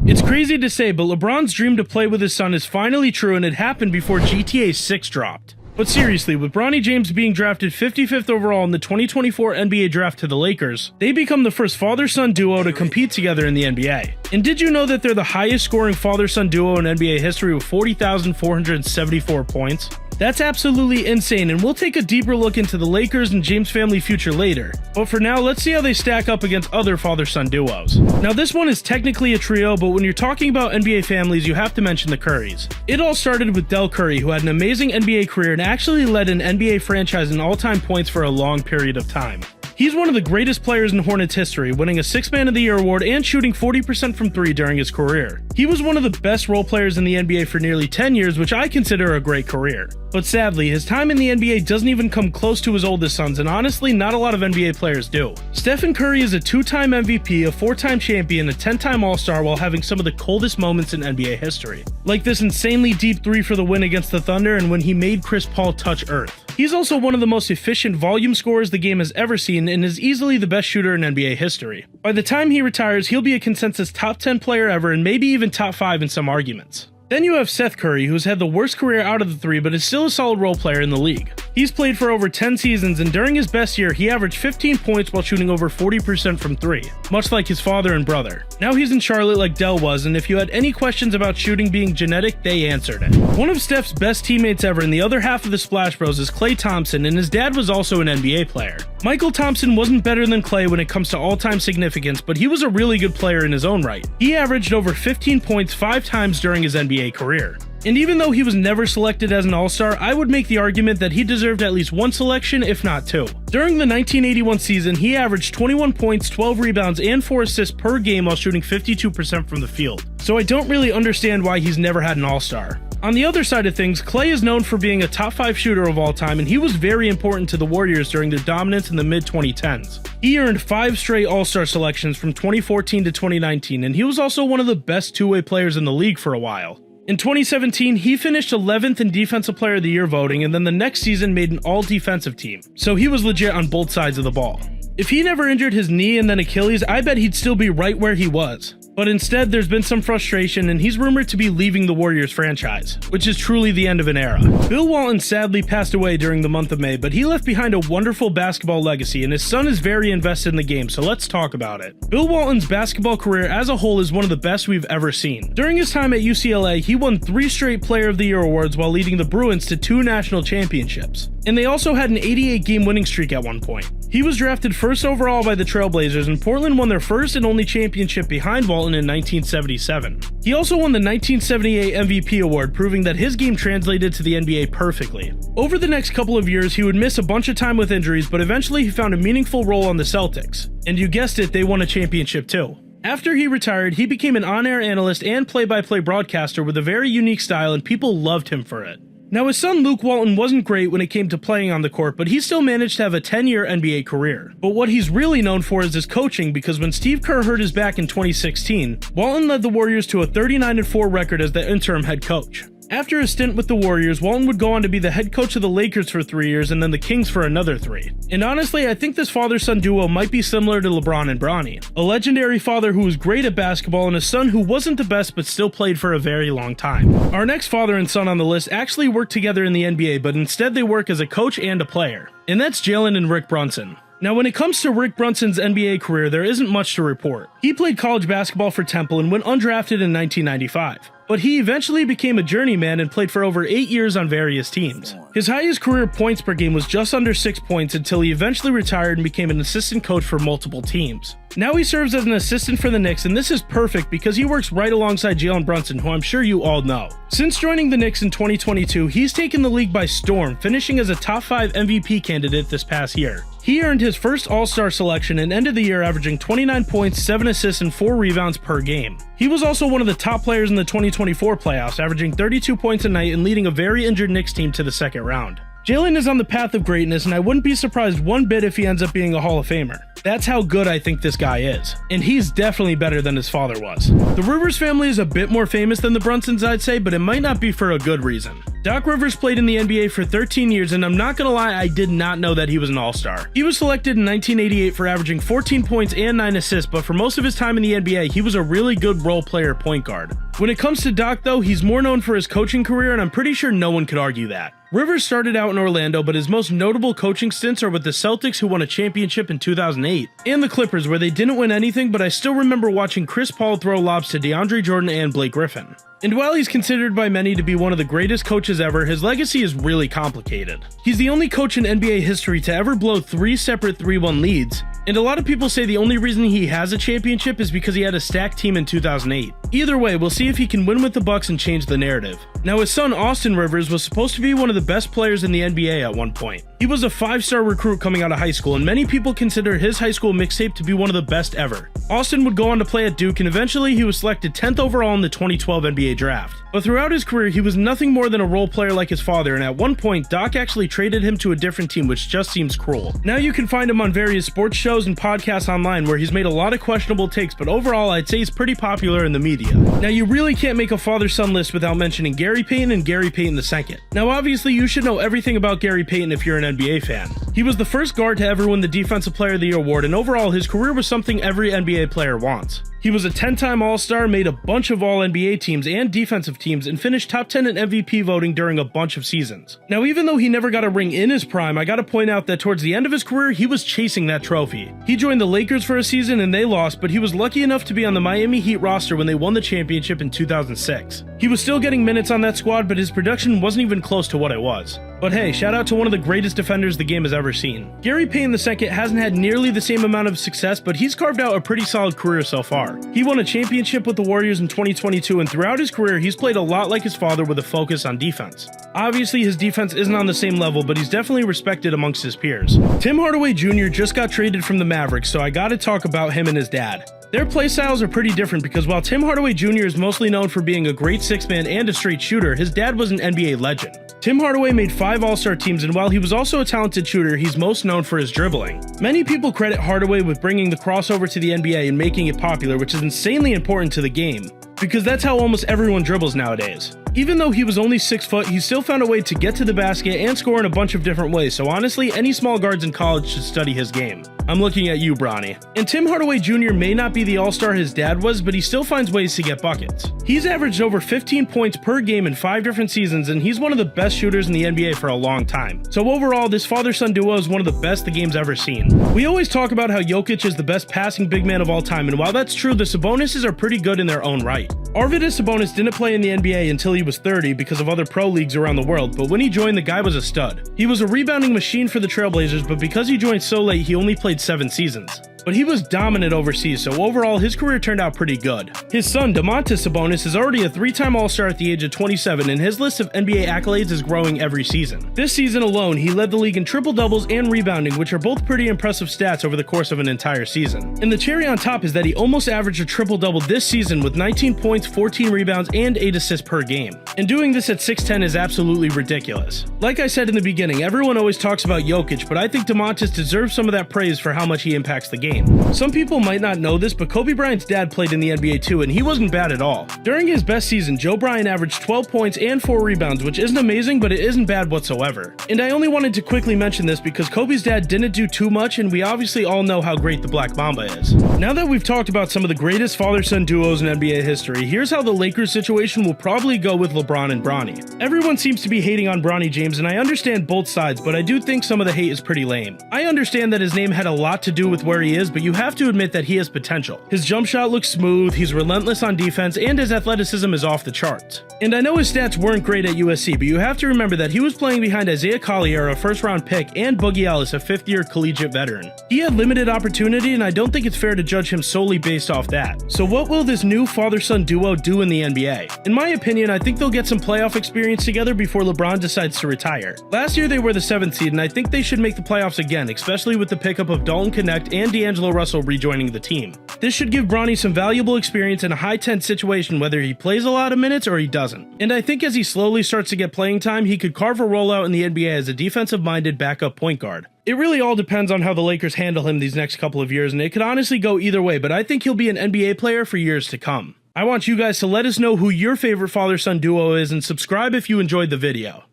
It's crazy to say, but LeBron's dream to play with his son is finally true, and it happened before GTA 6 dropped. But seriously, with Bronny James being drafted 55th overall in the 2024 NBA draft to the Lakers, they become the first father-son duo to compete together in the NBA. And did you know that they're the highest scoring father-son duo in NBA history with 40,474 points? That's absolutely insane, and we'll take a deeper look into the Lakers and James family future later. But for now, let's see how they stack up against other father-son duos. Now, this one is technically a trio, but when you're talking about NBA families, you have to mention the Currys. It all started with Del Curry, who had an amazing NBA career and actually led an NBA franchise in all-time points for a long period of time. He's one of the greatest players in Hornets history, winning a 6th Man of the Year award and shooting 40% from 3 during his career. He was one of the best role players in the NBA for nearly 10 years, which I consider a great career. But sadly, his time in the NBA doesn't even come close to his oldest sons, and honestly, not a lot of NBA players do. Stephen Curry is a 2-time MVP, a 4-time champion, a 10-time All-Star while having some of the coldest moments in NBA history. Like this insanely deep 3 for the win against the Thunder and when he made Chris Paul touch earth. He's also one of the most efficient volume scorers the game has ever seen and is easily the best shooter in NBA history. By the time he retires, he'll be a consensus top 10 player ever and maybe even top 5 in some arguments. Then you have Seth Curry, who's had the worst career out of the 3 but is still a solid role player in the league. He's played for over 10 seasons, and during his best year, he averaged 15 points while shooting over 40% from 3, much like his father and brother. Now he's in Charlotte like Del was, and if you had any questions about shooting being genetic, they answered it. One of Steph's best teammates ever in the other half of the Splash Bros is Klay Thompson, and his dad was also an NBA player. Michael Thompson wasn't better than Klay when it comes to all-time significance, but he was a really good player in his own right. He averaged over 15 points 5 times during his NBA career. And even though he was never selected as an All-Star, I would make the argument that he deserved at least 1 selection, if not 2. During the 1981 season, he averaged 21 points, 12 rebounds, and 4 assists per game while shooting 52% from the field. So I don't really understand why he's never had an All-Star. On the other side of things, Klay is known for being a top 5 shooter of all time, and he was very important to the Warriors during their dominance in the mid-2010s. He earned 5 straight All-Star selections from 2014 to 2019, and he was also one of the best two-way players in the league for a while. In 2017, he finished 11th in Defensive Player of the Year voting, and then the next season made an all-defensive team, so he was legit on both sides of the ball. If he never injured his knee and then Achilles, I bet he'd still be right where he was. But instead, there's been some frustration, and he's rumored to be leaving the Warriors franchise, which is truly the end of an era. Bill Walton sadly passed away during the month of May, but he left behind a wonderful basketball legacy, and his son is very invested in the game, so let's talk about it. Bill Walton's basketball career as a whole is one of the best we've ever seen. During his time at UCLA, he won 3 straight Player of the Year awards while leading the Bruins to 2 national championships. And they also had an 88-game winning streak at one point. He was drafted 1st overall by the Trailblazers, and Portland won their first and only championship behind Walton in 1977. He also won the 1978 MVP award, proving that his game translated to the NBA perfectly. Over the next couple of years, he would miss a bunch of time with injuries, but eventually he found a meaningful role on the Celtics. And you guessed it, they won a championship too. After he retired, he became an on-air analyst and play-by-play broadcaster with a very unique style, and people loved him for it. Now, his son Luke Walton wasn't great when it came to playing on the court, but he still managed to have a 10-year NBA career. But what he's really known for is his coaching, because when Steve Kerr hurt his back in 2016, Walton led the Warriors to a 39-4 record as the interim head coach. After his stint with the Warriors, Walton would go on to be the head coach of the Lakers for 3 years and then the Kings for another 3. And honestly, I think this father-son duo might be similar to LeBron and Bronny. A legendary father who was great at basketball and a son who wasn't the best but still played for a very long time. Our next father and son on the list actually work together in the NBA, but instead they work as a coach and a player. And that's Jaylen and Rick Brunson. Now, when it comes to Rick Brunson's NBA career, there isn't much to report. He played college basketball for Temple and went undrafted in 1995. But he eventually became a journeyman and played for over 8 years on various teams. His highest career points per game was just under 6 points until he eventually retired and became an assistant coach for multiple teams. Now he serves as an assistant for the Knicks, and this is perfect because he works right alongside Jaylen Brunson, who I'm sure you all know. Since joining the Knicks in 2022, he's taken the league by storm, finishing as a top 5 MVP candidate this past year. He earned his first All-Star selection and ended the year averaging 29 points, 7 assists, and 4 rebounds per game. He was also one of the top players in the 2024 playoffs, averaging 32 points a night and leading a very injured Knicks team to the second round. Jaylen is on the path of greatness, and I wouldn't be surprised one bit if he ends up being a Hall of Famer. That's how good I think this guy is, and he's definitely better than his father was. The Rivers family is a bit more famous than the Brunsons, I'd say, but it might not be for a good reason. Doc Rivers played in the NBA for 13 years, and I'm not gonna lie, I did not know that he was an all-star. He was selected in 1988 for averaging 14 points and 9 assists, but for most of his time in the NBA, he was a really good role player point guard. When it comes to Doc though, he's more known for his coaching career, and I'm pretty sure no one could argue that. Rivers started out in Orlando, but his most notable coaching stints are with the Celtics, who won a championship in 2008, and the Clippers, where they didn't win anything, but I still remember watching Chris Paul throw lobs to DeAndre Jordan and Blake Griffin. And while he's considered by many to be one of the greatest coaches ever, his legacy is really complicated. He's the only coach in NBA history to ever blow 3 separate 3-1 leads, and a lot of people say the only reason he has a championship is because he had a stacked team in 2008. Either way, we'll see if he can win with the Bucks and change the narrative. Now, his son Austin Rivers was supposed to be one of the best players in the NBA at one point. He was a 5-star recruit coming out of high school, and many people consider his high school mixtape to be one of the best ever. Austin would go on to play at Duke, and eventually he was selected 10th overall in the 2012 NBA draft. But throughout his career, he was nothing more than a role player like his father, and at one point, Doc actually traded him to a different team, which just seems cruel. Now you can find him on various sports shows and podcasts online where he's made a lot of questionable takes, but overall I'd say he's pretty popular in the media. Now you really can't make a father-son list without mentioning Gary Payton and Gary Payton II. Now obviously you should know everything about Gary Payton if you're an NBA fan. He was the first guard to ever win the Defensive Player of the Year award, and overall his career was something every NBA player wants. He was a 10-time All-Star, made a bunch of All-NBA teams and defensive teams, and finished top 10 in MVP voting during a bunch of seasons. Now, even though he never got a ring in his prime, I gotta point out that towards the end of his career, he was chasing that trophy. He joined the Lakers for a season and they lost, but he was lucky enough to be on the Miami Heat roster when they won the championship in 2006. He was still getting minutes on that squad, but his production wasn't even close to what it was. But hey, shout out to one of the greatest defenders the game has ever seen. Gary Payton II hasn't had nearly the same amount of success, but he's carved out a pretty solid career so far. He won a championship with the Warriors in 2022, and throughout his career, he's played a lot like his father with a focus on defense. Obviously, his defense isn't on the same level, but he's definitely respected amongst his peers. Tim Hardaway Jr. just got traded from the Mavericks, so I gotta talk about him and his dad. Their playstyles are pretty different because while Tim Hardaway Jr. is mostly known for being a great 6-man and a straight shooter, his dad was an NBA legend. Tim Hardaway made 5 All-Star teams, and while he was also a talented shooter, he's most known for his dribbling. Many people credit Hardaway with bringing the crossover to the NBA and making it popular, which is insanely important to the game, because that's how almost everyone dribbles nowadays. Even though he was only 6 foot, he still found a way to get to the basket and score in a bunch of different ways, so honestly, any small guards in college should study his game. I'm looking at you, Bronny. And Tim Hardaway Jr. may not be the all-star his dad was, but he still finds ways to get buckets. He's averaged over 15 points per game in 5 different seasons, and he's one of the best shooters in the NBA for a long time. So overall, this father-son duo is one of the best the game's ever seen. We always talk about how Jokic is the best passing big man of all time, and while that's true, the Sabonises are pretty good in their own right. Arvydas Sabonis didn't play in the NBA until he was 30 because of other pro leagues around the world, but when he joined, the guy was a stud. He was a rebounding machine for the Trailblazers, but because he joined so late, he only played 7 seasons. But he was dominant overseas, so overall his career turned out pretty good. His son, Domantas Sabonis, is already a 3-time All-Star at the age of 27, and his list of NBA accolades is growing every season. This season alone, he led the league in triple-doubles and rebounding, which are both pretty impressive stats over the course of an entire season. And the cherry on top is that he almost averaged a triple-double this season with 19 points, 14 rebounds, and 8 assists per game. And doing this at 6'10 is absolutely ridiculous. Like I said in the beginning, everyone always talks about Jokic, but I think Domantas deserves some of that praise for how much he impacts the game. Some people might not know this, but Kobe Bryant's dad played in the NBA too, and he wasn't bad at all. During his best season, Joe Bryan averaged 12 points and 4 rebounds, which isn't amazing, but it isn't bad whatsoever. And I only wanted to quickly mention this because Kobe's dad didn't do too much, and we obviously all know how great the Black Mamba is. Now that we've talked about some of the greatest father-son duos in NBA history, here's how the Lakers situation will probably go with LeBron and Bronny. Everyone seems to be hating on Bronny James, and I understand both sides, but I do think some of the hate is pretty lame. I understand that his name had a lot to do with where he is, but you have to admit that he has potential. His jump shot looks smooth, he's relentless on defense, and his athleticism is off the charts. And I know his stats weren't great at USC, but you have to remember that he was playing behind Isaiah Collier, a first-round pick, and Boogie Ellis, a 5th-year collegiate veteran. He had limited opportunity, and I don't think it's fair to judge him solely based off that. So what will this new father-son duo do in the NBA? In my opinion, I think they'll get some playoff experience together before LeBron decides to retire. Last year they were the 7th seed, and I think they should make the playoffs again, especially with the pickup of Dalton Connect and DeAndre D'Angelo Russell rejoining the team. This should give Bronny some valuable experience in a high-tense situation whether he plays a lot of minutes or he doesn't. And I think as he slowly starts to get playing time, he could carve a role out in the NBA as a defensive-minded backup point guard. It really all depends on how the Lakers handle him these next couple of years, and it could honestly go either way, but I think he'll be an NBA player for years to come. I want you guys to let us know who your favorite father-son duo is and subscribe if you enjoyed the video.